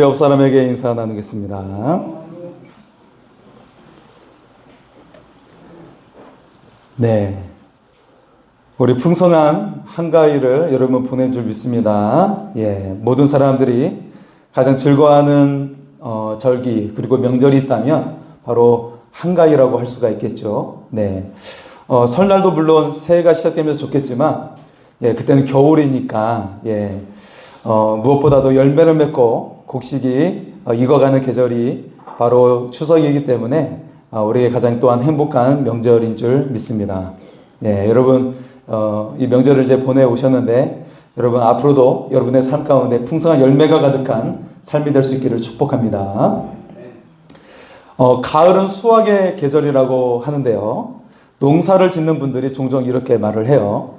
옆 사람에게 인사 나누겠습니다. 네, 우리 풍성한 한가위를 여러분 보낸 줄 믿습니다. 모든 사람들이 가장 즐거워하는 절기 그리고 명절이 있다면 바로 한가위라고 할 수가 있겠죠. 설날도 물론 새해가 시작되면서 좋겠지만 그때는 겨울이니까 무엇보다도 열매를 맺고 곡식이 익어가는 계절이 바로 추석이기 때문에 우리의 가장 또한 행복한 명절인 줄 믿습니다. 여러분 이 명절을 이제 보내오셨는데 여러분 앞으로도 여러분의 삶 가운데 풍성한 열매가 가득한 삶이 될 수 있기를 축복합니다. 가을은 수확의 계절이라고 하는데요. 농사를 짓는 분들이 종종 이렇게 말을 해요.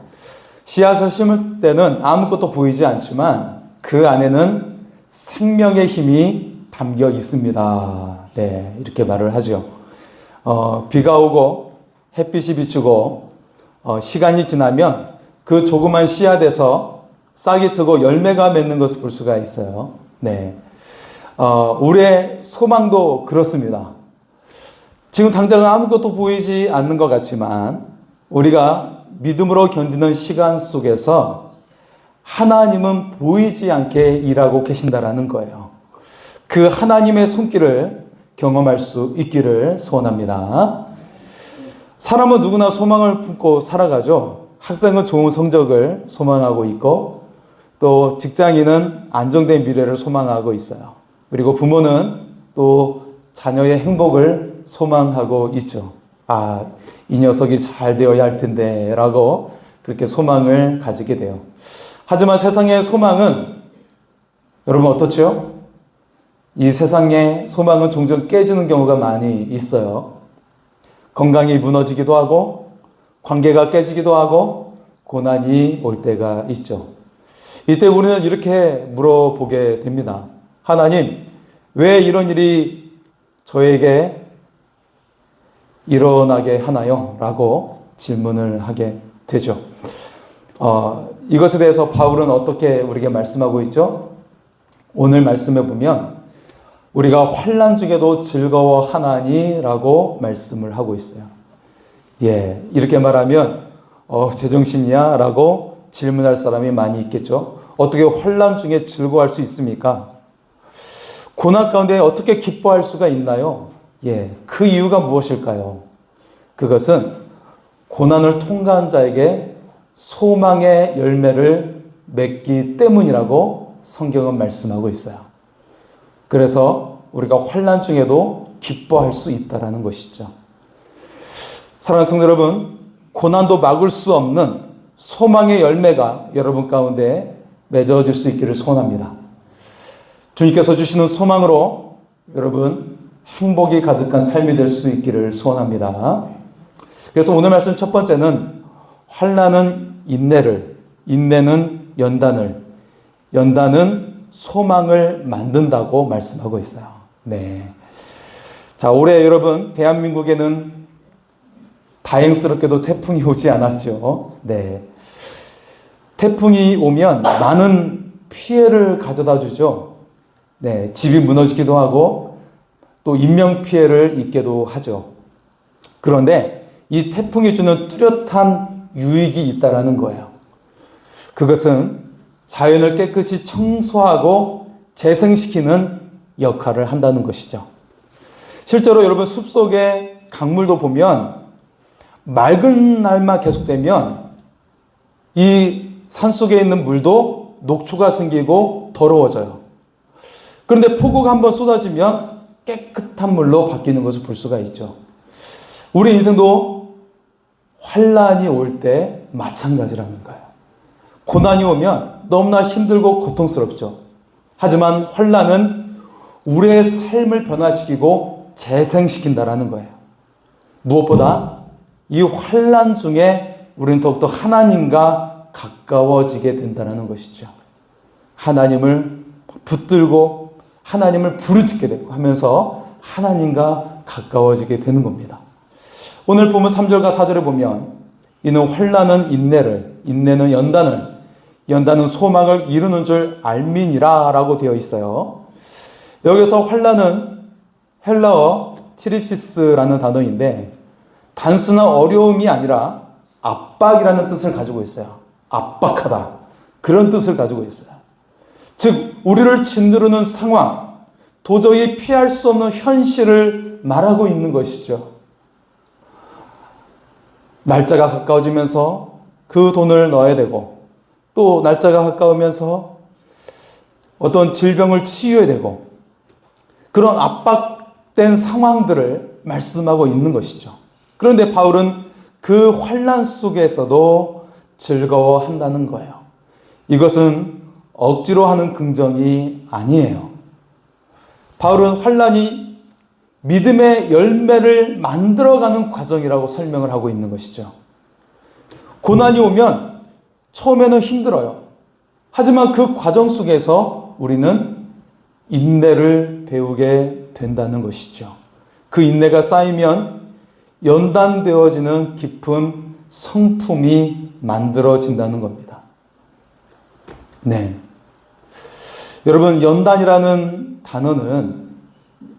씨앗을 심을 때는 아무것도 보이지 않지만 그 안에는 생명의 힘이 담겨 있습니다. 이렇게 말을 하죠. 비가 오고 햇빛이 비추고 시간이 지나면 그 조그만 씨앗에서 싹이 트고 열매가 맺는 것을 볼 수가 있어요. 우리의 소망도 그렇습니다. 지금 당장은 아무것도 보이지 않는 것 같지만 우리가 믿음으로 견디는 시간 속에서 하나님은 보이지 않게 일하고 계신다라는 거예요. 그 하나님의 손길을 경험할 수 있기를 소원합니다. 사람은 누구나 소망을 품고 살아가죠. 학생은 좋은 성적을 소망하고 있고 또 직장인은 안정된 미래를 소망하고 있어요. 그리고 부모는 또 자녀의 행복을 소망하고 있죠. 이 녀석이 잘 되어야 할 텐데 라고 그렇게 소망을 가지게 돼요. 하지만 세상의 소망은 여러분 어떻죠? 이 세상의 소망은 종종 깨지는 경우가 많이 있어요. 건강이 무너지기도 하고 관계가 깨지기도 하고 고난이 올 때가 있죠. 이때 우리는 이렇게 물어보게 됩니다. 하나님, 왜 이런 일이 저에게 일어나게 하나요? 라고 질문을 하게 되죠. 이것에 대해서 바울은 어떻게 우리에게 말씀하고 있죠? 오늘 말씀에 보면 우리가 환난 중에도 즐거워하나니라고 말씀을 하고 있어요. 이렇게 말하면 제정신이야? 라고 질문할 사람이 많이 있겠죠. 어떻게 환난 중에 즐거워할 수 있습니까? 고난 가운데 어떻게 기뻐할 수가 있나요? 그 이유가 무엇일까요? 그것은 고난을 통과한 자에게 소망의 열매를 맺기 때문이라고 성경은 말씀하고 있어요. 그래서 우리가 환난 중에도 기뻐할 수 있다는 것이죠. 사랑하는 성도 여러분, 고난도 막을 수 없는 소망의 열매가 여러분 가운데 맺어질 수 있기를 소원합니다. 주님께서 주시는 소망으로 여러분 행복이 가득한 삶이 될 수 있기를 소원합니다. 그래서 오늘 말씀 첫 번째는 환난은 인내를, 인내는 연단을, 연단은 소망을 만든다고 말씀하고 있어요. 자, 올해 여러분 대한민국에는 다행스럽게도 태풍이 오지 않았죠. 태풍이 오면 많은 피해를 가져다 주죠. 집이 무너지기도 하고 또 인명피해를 입게도 하죠. 그런데 이 태풍이 주는 뚜렷한 유익이 있다는 거예요. 그것은 자연을 깨끗이 청소하고 재생시키는 역할을 한다는 것이죠. 실제로 여러분 숲속의 강물도 보면 맑은 날만 계속되면 이 산속에 있는 물도 녹초가 생기고 더러워져요. 그런데 폭우가 한번 쏟아지면 깨끗한 물로 바뀌는 것을 볼 수가 있죠. 우리 인생도 환난이 올 때 마찬가지라는 거예요. 고난이 오면 너무나 힘들고 고통스럽죠. 하지만 환난은 우리의 삶을 변화시키고 재생시킨다라는 거예요. 무엇보다 이 환난 중에 우리는 더욱더 하나님과 가까워지게 된다는 것이죠. 하나님을 붙들고 하나님을 부르짖게 되고 하면서 하나님과 가까워지게 되는 겁니다. 오늘 보면 3절과 4절에 보면 이는 환난은 인내를, 인내는 연단을, 연단은 소망을 이루는 줄 알미니라 라고 되어 있어요. 여기서 환난은 헬라어 트립시스라는 단어인데 단순한 어려움이 아니라 압박이라는 뜻을 가지고 있어요. 압박하다. 그런 뜻을 가지고 있어요. 즉 우리를 짓누르는 상황, 도저히 피할 수 없는 현실을 말하고 있는 것이죠. 날짜가 가까워지면서 그 돈을 넣어야 되고 또 날짜가 가까우면서 어떤 질병을 치유해야 되고 그런 압박된 상황들을 말씀하고 있는 것이죠. 그런데 바울은 그 환난 속에서도 즐거워한다는 거예요. 이것은 억지로 하는 긍정이 아니에요. 바울은 환난이 믿음의 열매를 만들어가는 과정이라고 설명을 하고 있는 것이죠. 고난이 오면 처음에는 힘들어요. 하지만 그 과정 속에서 우리는 인내를 배우게 된다는 것이죠. 그 인내가 쌓이면 연단되어지는 깊은 성품이 만들어진다는 겁니다. 네. 여러분, 연단이라는 단어는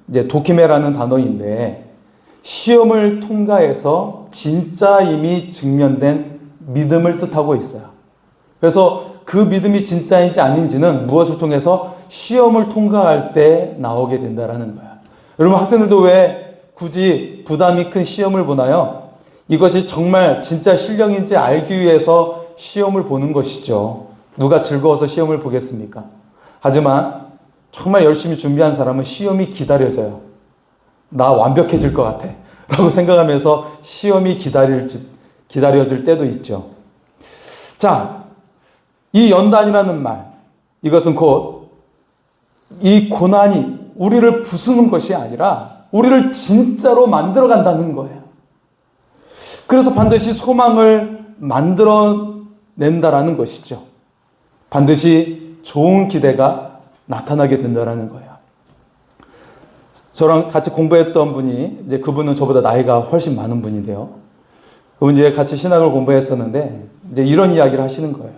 이제 도키메라는 단어인데 시험을 통과해서 진짜임이 증명된 믿음을 뜻하고 있어요. 그래서 그 믿음이 진짜인지 아닌지는 무엇을 통해서 시험을 통과할 때 나오게 된다는 거예요. 여러분, 학생들도 왜 굳이 부담이 큰 시험을 보나요? 이것이 정말 진짜 실력인지 알기 위해서 시험을 보는 것이죠. 누가 즐거워서 시험을 보겠습니까? 하지만 정말 열심히 준비한 사람은 시험이 기다려져요. 나 완벽해질 것 같아 라고 생각하면서 시험이 기다려질 때도 있죠. 자, 이 연단이라는 말, 이것은 곧 이 고난이 우리를 부수는 것이 아니라 우리를 진짜로 만들어간다는 거예요. 그래서 반드시 소망을 만들어낸다라는 것이죠. 반드시 좋은 기대가 나타나게 된다라는 거예요. 저랑 같이 공부했던 분이, 이제 그분은 저보다 나이가 훨씬 많은 분인데요. 그분 이제 같이 신학을 공부했었는데, 이제 이런 이야기를 하시는 거예요.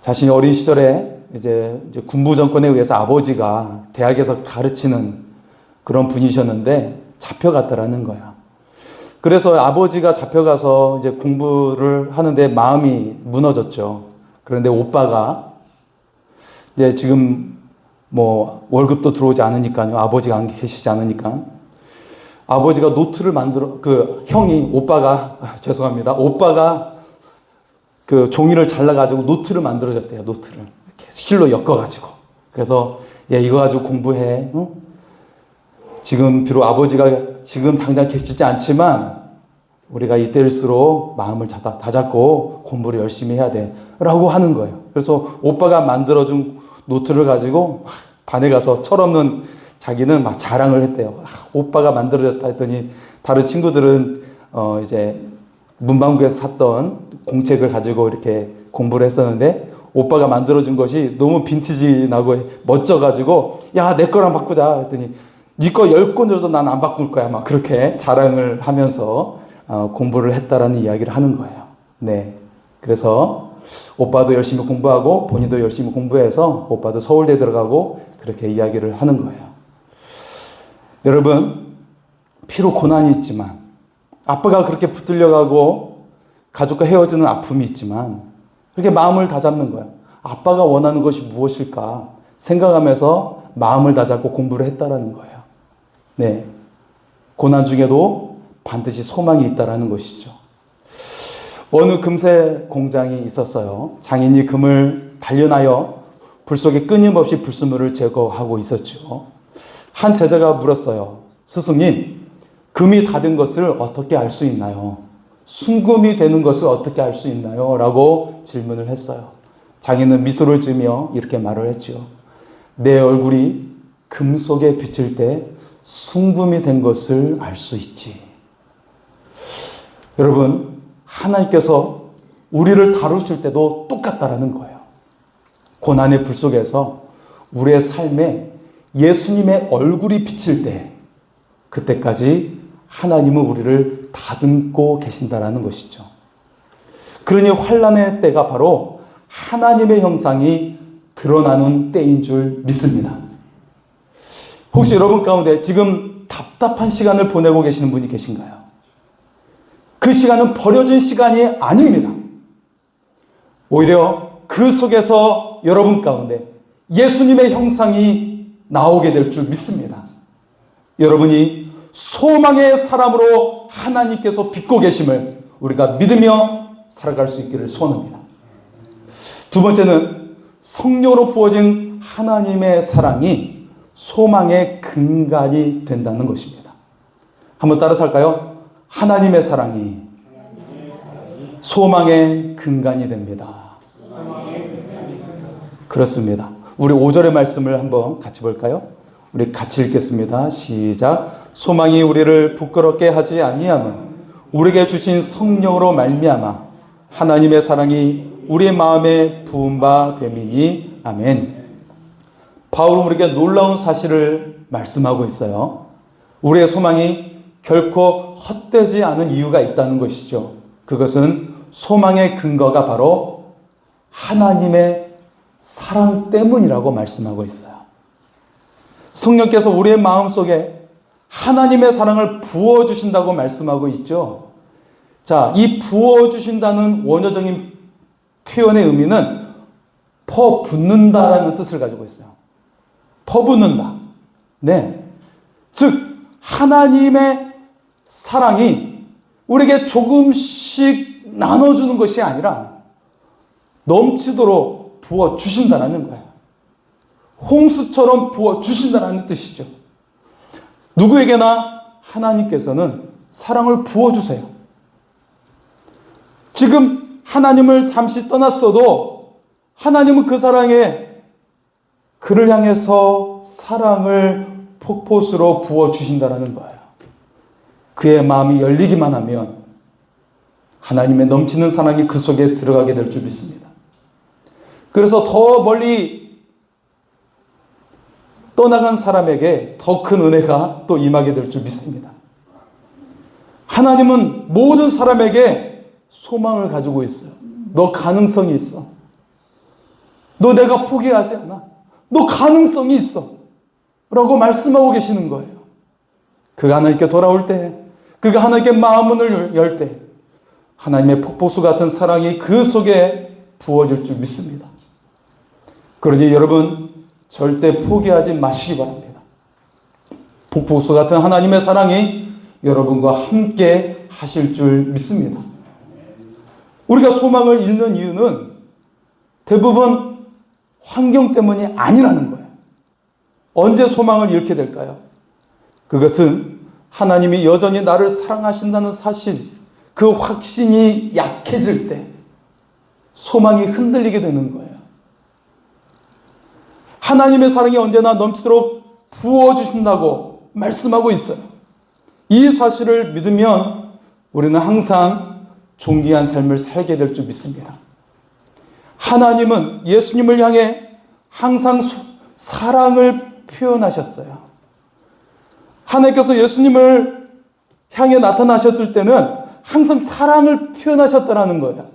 자신이 어린 시절에 이제 군부 정권에 의해서 아버지가 대학에서 가르치는 그런 분이셨는데 잡혀갔다라는 거야. 그래서 아버지가 잡혀가서 이제 공부를 하는데 마음이 무너졌죠. 그런데 오빠가 이제 지금 뭐 월급도 들어오지 않으니까요. 아버지가 안 계시지 않으니까. 아버지가 노트를 죄송합니다. 오빠가 그 종이를 잘라가지고 노트를 만들어줬대요. 노트를. 이렇게 실로 엮어가지고. 그래서, 이거 가지고 공부해. 응? 지금 비록 아버지가 지금 당장 계시지 않지만 우리가 이때일수록 마음을 다잡고 공부를 열심히 해야 돼 라고 하는 거예요. 그래서 오빠가 만들어준 노트를 가지고 반에 가서 철없는 자기는 막 자랑을 했대요. 오빠가 만들어줬다 했더니 다른 친구들은 이제 문방구에서 샀던 공책을 가지고 이렇게 공부를 했었는데 오빠가 만들어준 것이 너무 빈티지 나고 멋져가지고 야, 내 거랑 바꾸자 했더니 네 거 10권 줘도 난 안 바꿀 거야. 막 그렇게 자랑을 하면서 공부를 했다라는 이야기를 하는 거예요. 네. 그래서 오빠도 열심히 공부하고 본인도 열심히 공부해서 오빠도 서울대 들어가고 그렇게 이야기를 하는 거예요. 여러분, 비록 고난이 있지만 아빠가 그렇게 붙들려가고 가족과 헤어지는 아픔이 있지만 그렇게 마음을 다잡는 거예요. 아빠가 원하는 것이 무엇일까 생각하면서 마음을 다잡고 공부를 했다라는 거예요. 네. 고난 중에도 반드시 소망이 있다라는 것이죠. 어느 금세 공장이 있었어요. 장인이 금을 단련하여 불 속에 끊임없이 불순물을 제거하고 있었죠. 한 제자가 물었어요. 스승님, 금이 닫은 것을 어떻게 알 수 있나요? 순금이 되는 것을 어떻게 알 수 있나요? 라고 질문을 했어요. 장인은 미소를 지으며 이렇게 말을 했죠. 내 얼굴이 금 속에 비칠 때 순금이 된 것을 알 수 있지. 여러분, 하나님께서 우리를 다루실 때도 똑같다라는 거예요. 고난의 불 속에서 우리의 삶에 예수님의 얼굴이 비칠 때 그때까지 하나님은 우리를 다듬고 계신다라는 것이죠. 그러니 환난의 때가 바로 하나님의 형상이 드러나는 때인 줄 믿습니다. 혹시 여러분 가운데 지금 답답한 시간을 보내고 계시는 분이 계신가요? 그 시간은 버려진 시간이 아닙니다. 오히려 그 속에서 여러분 가운데 예수님의 형상이 나오게 될 줄 믿습니다. 여러분이 소망의 사람으로 하나님께서 빚고 계심을 우리가 믿으며 살아갈 수 있기를 소원합니다. 두 번째는 성령으로 부어진 하나님의 사랑이 소망의 근간이 된다는 것입니다. 한번 따라서 할까요? 하나님의 사랑이 소망의 근간이 됩니다. 그렇습니다. 우리 5절의 말씀을 한번 같이 볼까요? 우리 같이 읽겠습니다. 시작. 소망이 우리를 부끄럽게 하지 아니함은 우리에게 주신 성령으로 말미암아 하나님의 사랑이 우리의 마음에 부은 바 됨이니. 아멘. 바울은 우리에게 놀라운 사실을 말씀하고 있어요. 우리의 소망이 결코 헛되지 않은 이유가 있다는 것이죠. 그것은 소망의 근거가 바로 하나님의 사랑 때문이라고 말씀하고 있어요. 성령께서 우리의 마음속에 하나님의 사랑을 부어주신다고 말씀하고 있죠. 자, 이 부어주신다는 원어적인 표현의 의미는 퍼붓는다라는 뜻을 가지고 있어요. 퍼붓는다. 네. 즉, 하나님의 사랑이 우리에게 조금씩 나눠주는 것이 아니라 넘치도록 부어주신다는 거예요. 홍수처럼 부어주신다는 뜻이죠. 누구에게나 하나님께서는 사랑을 부어주세요. 지금 하나님을 잠시 떠났어도 하나님은 그 사랑에 그를 향해서 사랑을 폭포수로 부어주신다는 거예요. 그의 마음이 열리기만 하면 하나님의 넘치는 사랑이 그 속에 들어가게 될 줄 믿습니다. 그래서 더 멀리 떠나간 사람에게 더 큰 은혜가 또 임하게 될 줄 믿습니다. 하나님은 모든 사람에게 소망을 가지고 있어요. 너 가능성이 있어. 너 내가 포기하지 않아. 너 가능성이 있어. 라고 말씀하고 계시는 거예요. 그가 하나님께 돌아올 때, 그가 하나님께 마음문을 열 때 하나님의 폭포수 같은 사랑이 그 속에 부어질 줄 믿습니다. 그러니 여러분 절대 포기하지 마시기 바랍니다. 폭포수 같은 하나님의 사랑이 여러분과 함께 하실 줄 믿습니다. 우리가 소망을 잃는 이유는 대부분 환경 때문이 아니라는 거예요. 언제 소망을 잃게 될까요? 그것은 하나님이 여전히 나를 사랑하신다는 사실, 그 확신이 약해질 때 소망이 흔들리게 되는 거예요. 하나님의 사랑이 언제나 넘치도록 부어주신다고 말씀하고 있어요. 이 사실을 믿으면 우리는 항상 존귀한 삶을 살게 될 줄 믿습니다. 하나님은 예수님을 향해 항상 사랑을 표현하셨어요. 하나님께서 예수님을 향해 나타나셨을 때는 항상 사랑을 표현하셨다는 거예요.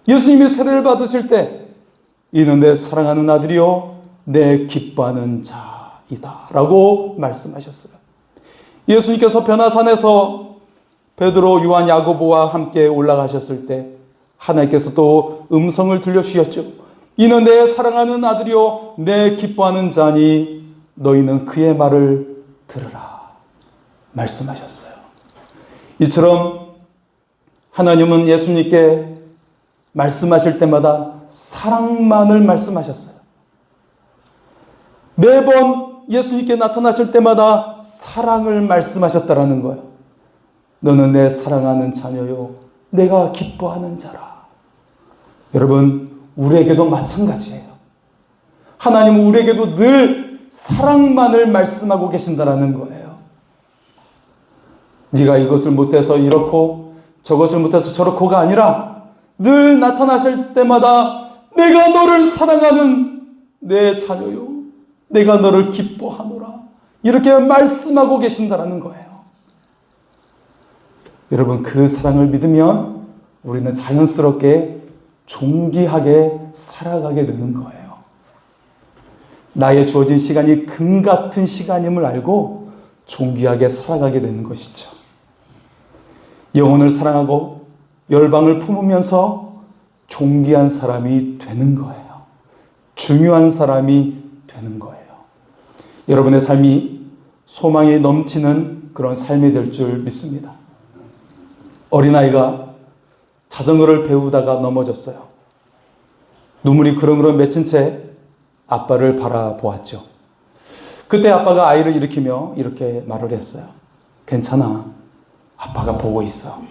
예수님이 세례를 받으실 때 이는 내 사랑하는 아들이요 내 기뻐하는 자이다 라고 말씀하셨어요. 예수님께서 변화산에서 베드로, 요한, 야고보와 함께 올라가셨을 때 하나님께서 또 음성을 들려주셨죠. 이는 내 사랑하는 아들이요 내 기뻐하는 자니 너희는 그의 말을 들으라 말씀하셨어요. 이처럼 하나님은 예수님께 말씀하실 때마다 사랑만을 말씀하셨어요. 매번 예수님께 나타나실 때마다 사랑을 말씀하셨다라는 거예요. 너는 내 사랑하는 자녀요 내가 기뻐하는 자라. 여러분 우리에게도 마찬가지예요. 하나님은 우리에게도 늘 사랑만을 말씀하고 계신다라는 거예요. 네가 이것을 못해서 이렇고 저것을 못해서 저렇고가 아니라 늘 나타나실 때마다 내가 너를 사랑하는 내 자녀요 내가 너를 기뻐하노라 이렇게 말씀하고 계신다라는 거예요. 여러분 그 사랑을 믿으면 우리는 자연스럽게 존귀하게 살아가게 되는 거예요. 나의 주어진 시간이 금 같은 시간임을 알고 존귀하게 살아가게 되는 것이죠. 영혼을 사랑하고 열방을 품으면서 존귀한 사람이 되는 거예요. 중요한 사람이 되는 거예요. 여러분의 삶이 소망이 넘치는 그런 삶이 될 줄 믿습니다. 어린아이가 자전거를 배우다가 넘어졌어요. 눈물이 그렁그렁 맺힌 채 아빠를 바라보았죠. 그때 아빠가 아이를 일으키며 이렇게 말을 했어요. 괜찮아. 아빠가 보고 있어.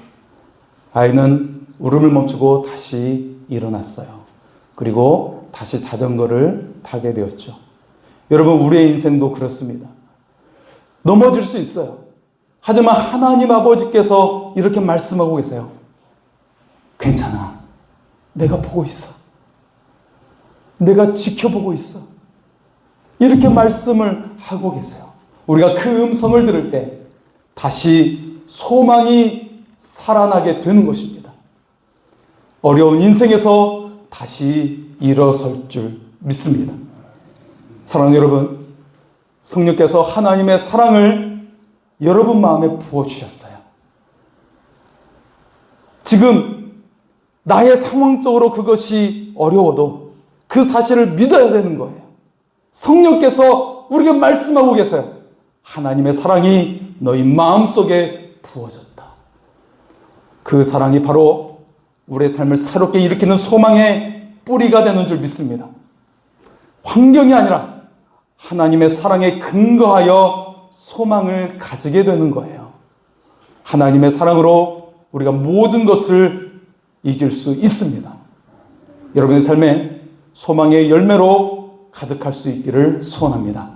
아이는 울음을 멈추고 다시 일어났어요. 그리고 다시 자전거를 타게 되었죠. 여러분, 우리의 인생도 그렇습니다. 넘어질 수 있어요. 하지만 하나님 아버지께서 이렇게 말씀하고 계세요. 괜찮아. 내가 보고 있어. 내가 지켜보고 있어. 이렇게 말씀을 하고 계세요. 우리가 그 음성을 들을 때 다시 소망이 살아나게 되는 것입니다. 어려운 인생에서 다시 일어설 줄 믿습니다. 사랑하는 여러분, 성령께서 하나님의 사랑을 여러분 마음에 부어주셨어요. 지금 나의 상황적으로 그것이 어려워도 그 사실을 믿어야 되는 거예요. 성령께서 우리에게 말씀하고 계세요. 하나님의 사랑이 너희 마음속에 부어졌다. 그 사랑이 바로 우리의 삶을 새롭게 일으키는 소망의 뿌리가 되는 줄 믿습니다. 환경이 아니라 하나님의 사랑에 근거하여 소망을 가지게 되는 거예요. 하나님의 사랑으로 우리가 모든 것을 이길 수 있습니다. 여러분의 삶에 소망의 열매로 가득할 수 있기를 소원합니다.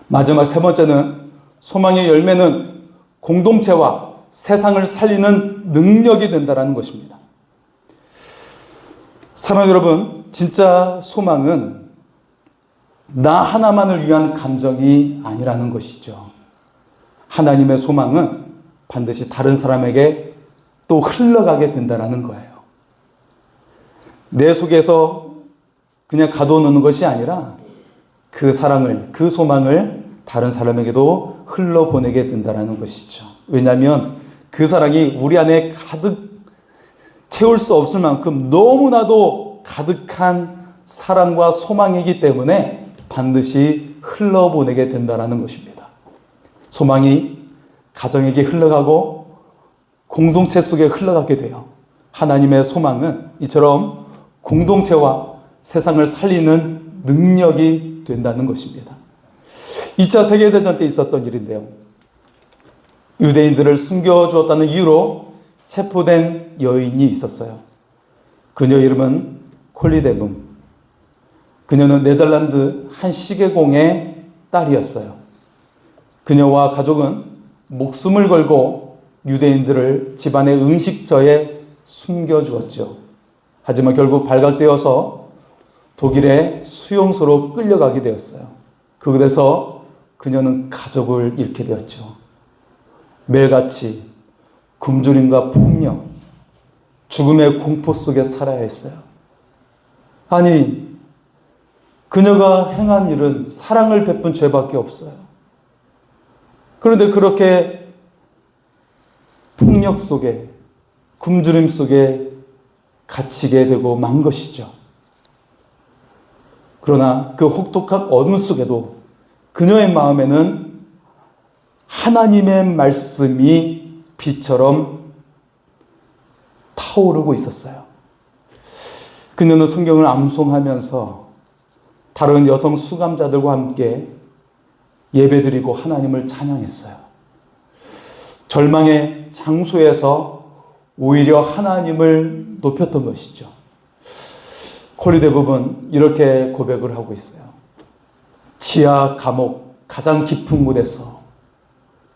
마지막 세 번째는 소망의 열매는 공동체와 세상을 살리는 능력이 된다는 것입니다. 사랑하는 여러분, 진짜 소망은 나 하나만을 위한 감정이 아니라는 것이죠. 하나님의 소망은 반드시 다른 사람에게 또 흘러가게 된다는 거예요. 내 속에서 그냥 가둬놓는 것이 아니라 그 사랑을, 그 소망을 다른 사람에게도 흘러보내게 된다는 것이죠. 왜냐하면 그 사랑이 우리 안에 가득 채울 수 없을 만큼 너무나도 가득한 사랑과 소망이기 때문에 반드시 흘러보내게 된다는 것입니다. 소망이 가정에게 흘러가고 공동체 속에 흘러가게 돼요. 하나님의 소망은 이처럼 공동체와 세상을 살리는 능력이 된다는 것입니다. 2차 세계대전 때 있었던 일인데요. 유대인들을 숨겨주었다는 이유로 체포된 여인이 있었어요. 그녀 이름은 콜리데문. 그녀는 네덜란드 한 시계공의 딸이었어요. 그녀와 가족은 목숨을 걸고 유대인들을 집안의 음식저에 숨겨주었죠. 하지만 결국 발각되어서 독일의 수용소로 끌려가게 되었어요. 그곳에서 그녀는 가족을 잃게 되었죠. 매일같이 굶주림과 폭력, 죽음의 공포 속에 살아야 했어요. 아니, 그녀가 행한 일은 사랑을 베푼 죄밖에 없어요. 그런데 그렇게 폭력 속에, 굶주림 속에 갇히게 되고 만 것이죠. 그러나 그 혹독한 어둠 속에도 그녀의 마음에는 하나님의 말씀이 빛처럼 타오르고 있었어요. 그녀는 성경을 암송하면서 다른 여성 수감자들과 함께 예배드리고 하나님을 찬양했어요. 절망의 장소에서 오히려 하나님을 높였던 것이죠. 콜리데북은 이렇게 고백을 하고 있어요. 지하 감옥 가장 깊은 곳에서,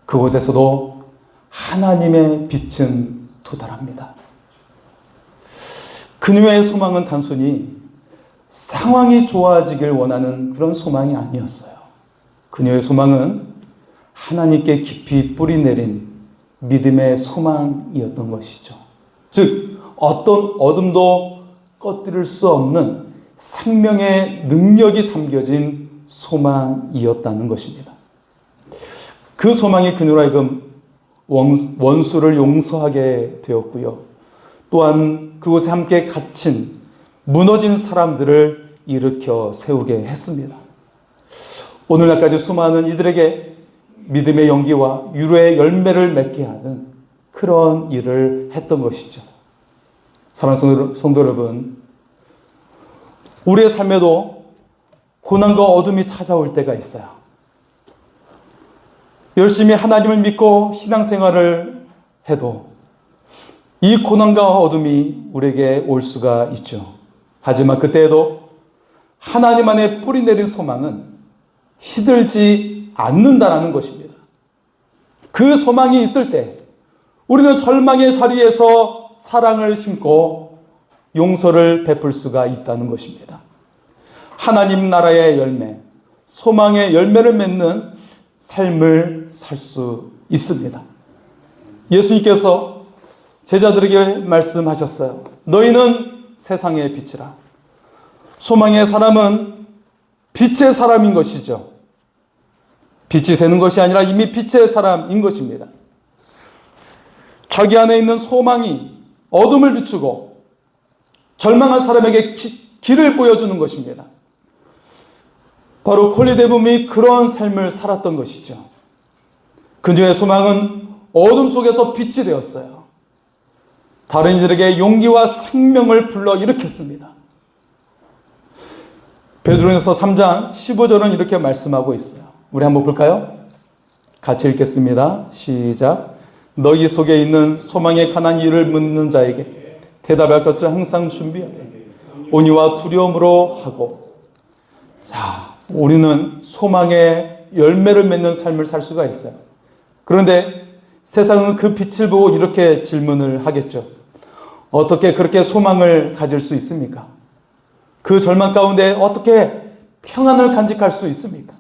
그곳에서도 하나님의 빛은 도달합니다. 그녀의 소망은 단순히 상황이 좋아지길 원하는 그런 소망이 아니었어요. 그녀의 소망은 하나님께 깊이 뿌리내린 믿음의 소망이었던 것이죠. 즉, 어떤 어둠도 꺼뜨릴 수 없는 생명의 능력이 담겨진 소망이었다는 것입니다. 그 소망이 그녀로 하여금 원수를 용서하게 되었고요. 또한 그곳에 함께 갇힌 무너진 사람들을 일으켜 세우게 했습니다. 오늘날까지 수많은 이들에게 믿음의 연기와 위로의 열매를 맺게 하는 그런 일을 했던 것이죠. 사랑하는 성도 여러분, 우리의 삶에도 고난과 어둠이 찾아올 때가 있어요. 열심히 하나님을 믿고 신앙생활을 해도 이 고난과 어둠이 우리에게 올 수가 있죠. 하지만 그때에도 하나님 안에 뿌리 내린 소망은 시들지 않는다는 것입니다. 그 소망이 있을 때 우리는 절망의 자리에서 사랑을 심고 용서를 베풀 수가 있다는 것입니다. 하나님 나라의 열매, 소망의 열매를 맺는 삶을 살 수 있습니다. 예수님께서 제자들에게 말씀하셨어요. 너희는 세상의 빛이라. 소망의 사람은 빛의 사람인 것이죠. 빛이 되는 것이 아니라 이미 빛의 사람인 것입니다. 자기 안에 있는 소망이 어둠을 비추고 절망한 사람에게 길을 보여주는 것입니다. 바로 콜리대붐이 그런 삶을 살았던 것이죠. 그녀의 소망은 어둠 속에서 빛이 되었어요. 다른 이들에게 용기와 생명을 불러일으켰습니다. 베드로전서 3장 15절은 이렇게 말씀하고 있어요. 우리 한번 볼까요? 같이 읽겠습니다. 시작. 너희 속에 있는 소망에 관한 이유를 묻는 자에게 대답할 것을 항상 준비하되 온유와 두려움으로 하고. 자, 우리는 소망의 열매를 맺는 삶을 살 수가 있어요. 그런데 세상은 그 빛을 보고 이렇게 질문을 하겠죠. 어떻게 그렇게 소망을 가질 수 있습니까? 그 절망 가운데 어떻게 평안을 간직할 수 있습니까?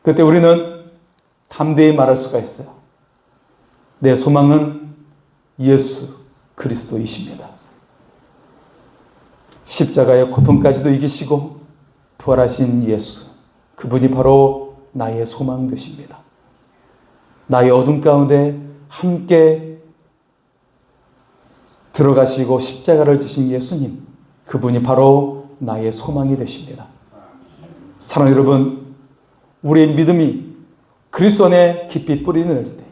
그때 우리는 담대히 말할 수가 있어요. 내 소망은 예수 그리스도이십니다. 십자가의 고통까지도 이기시고 부활하신 예수, 그분이 바로 나의 소망 되십니다. 나의 어둠 가운데 함께 들어가시고 십자가를 지신 예수님, 그분이 바로 나의 소망이 되십니다. 사랑하는 여러분, 우리의 믿음이 그리스도 안에 깊이 뿌리는 때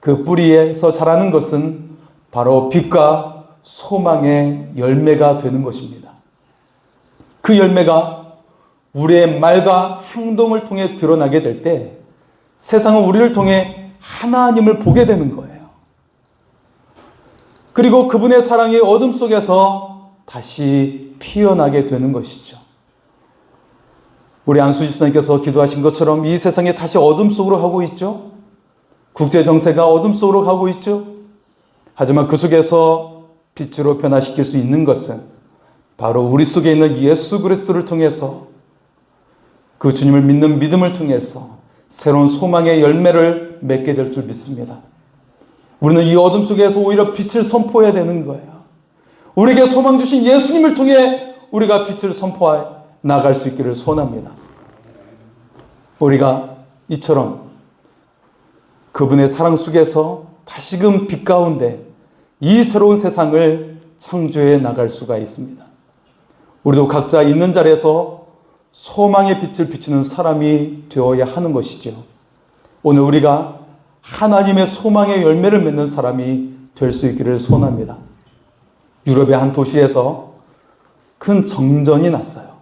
그 뿌리에서 자라는 것은 바로 빛과 소망의 열매가 되는 것입니다. 그 열매가 우리의 말과 행동을 통해 드러나게 될 때 세상은 우리를 통해 하나님을 보게 되는 거예요. 그리고 그분의 사랑이 어둠 속에서 다시 피어나게 되는 것이죠. 우리 안수지 집사님께서 기도하신 것처럼 이 세상에 다시 어둠 속으로 가고 있죠. 국제 정세가 어둠 속으로 가고 있죠. 하지만 그 속에서 빛으로 변화시킬 수 있는 것은 바로 우리 속에 있는 예수 그리스도를 통해서, 그 주님을 믿는 믿음을 통해서 새로운 소망의 열매를 맺게 될 줄 믿습니다. 우리는 이 어둠 속에서 오히려 빛을 선포해야 되는 거예요. 우리에게 소망 주신 예수님을 통해 우리가 빛을 선포해 나갈 수 있기를 소원합니다. 우리가 이처럼 그분의 사랑 속에서 다시금 빛 가운데 이 새로운 세상을 창조해 나갈 수가 있습니다. 우리도 각자 있는 자리에서 소망의 빛을 비추는 사람이 되어야 하는 것이죠. 오늘 우리가 하나님의 소망의 열매를 맺는 사람이 될 수 있기를 소원합니다. 유럽의 한 도시에서 큰 정전이 났어요.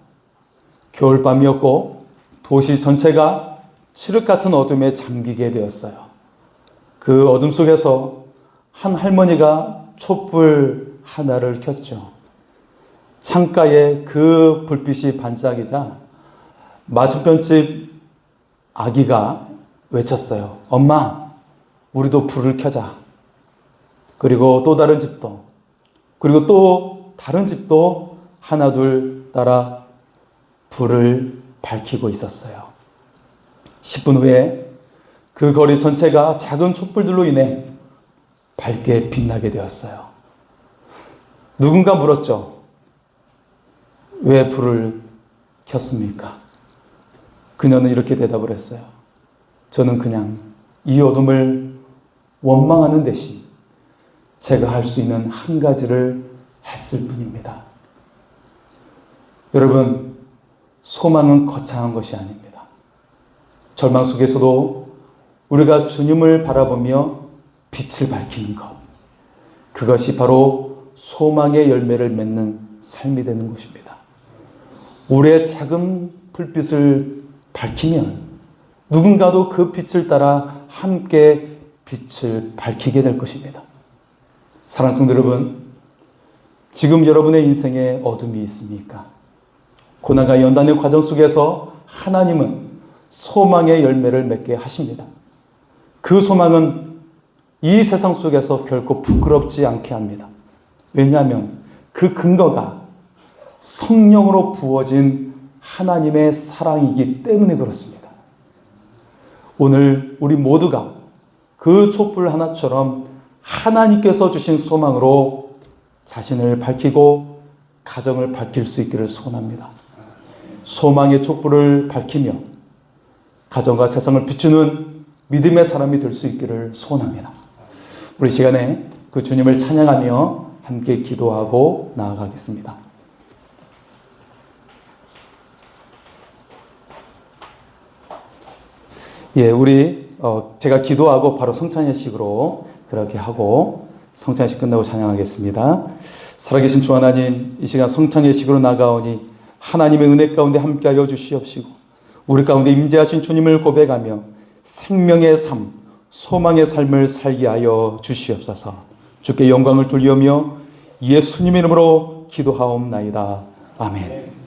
겨울밤이었고 도시 전체가 칠흑 같은 어둠에 잠기게 되었어요. 그 어둠 속에서 한 할머니가 촛불 하나를 켰죠. 창가에 그 불빛이 반짝이자 맞은편집 아기가 외쳤어요. 엄마, 우리도 불을 켜자. 그리고 또 다른 집도, 그리고 또 다른 집도 하나 둘 따라 불을 밝히고 있었어요. 10분 후에 그 거리 전체가 작은 촛불들로 인해 밝게 빛나게 되었어요. 누군가 물었죠. 왜 불을 켰습니까? 그녀는 이렇게 대답을 했어요. 저는 그냥 이 어둠을 원망하는 대신 제가 할 수 있는 한 가지를 했을 뿐입니다. 여러분, 소망은 거창한 것이 아닙니다. 절망 속에서도 우리가 주님을 바라보며 빛을 밝히는 것, 그것이 바로 소망의 열매를 맺는 삶이 되는 것입니다. 우리의 작은 불빛을 밝히면 누군가도 그 빛을 따라 함께 빛을 밝히게 될 것입니다. 사랑하는 성도 여러분, 지금 여러분의 인생에 어둠이 있습니까? 고난과 연단의 과정 속에서 하나님은 소망의 열매를 맺게 하십니다. 그 소망은 이 세상 속에서 결코 부끄럽지 않게 합니다. 왜냐하면 그 근거가 성령으로 부어진 하나님의 사랑이기 때문에 그렇습니다. 오늘 우리 모두가 그 촛불 하나처럼 하나님께서 주신 소망으로 자신을 밝히고 가정을 밝힐 수 있기를 소원합니다. 소망의 촛불을 밝히며 가정과 세상을 비추는 믿음의 사람이 될 수 있기를 소원합니다. 우리 시간에 그 주님을 찬양하며 함께 기도하고 나아가겠습니다. 예, 제가 기도하고 바로 성찬예식으로 그렇게 하고 성찬예식 끝나고 찬양하겠습니다. 살아계신 주 하나님, 이 시간 성찬예식으로 나가오니 하나님의 은혜 가운데 함께하여 주시옵시고 우리 가운데 임재하신 주님을 고백하며 생명의 삶, 소망의 삶을 살게 하여 주시옵소서. 주께 영광을 돌리며 예수님의 이름으로 기도하옵나이다. 아멘.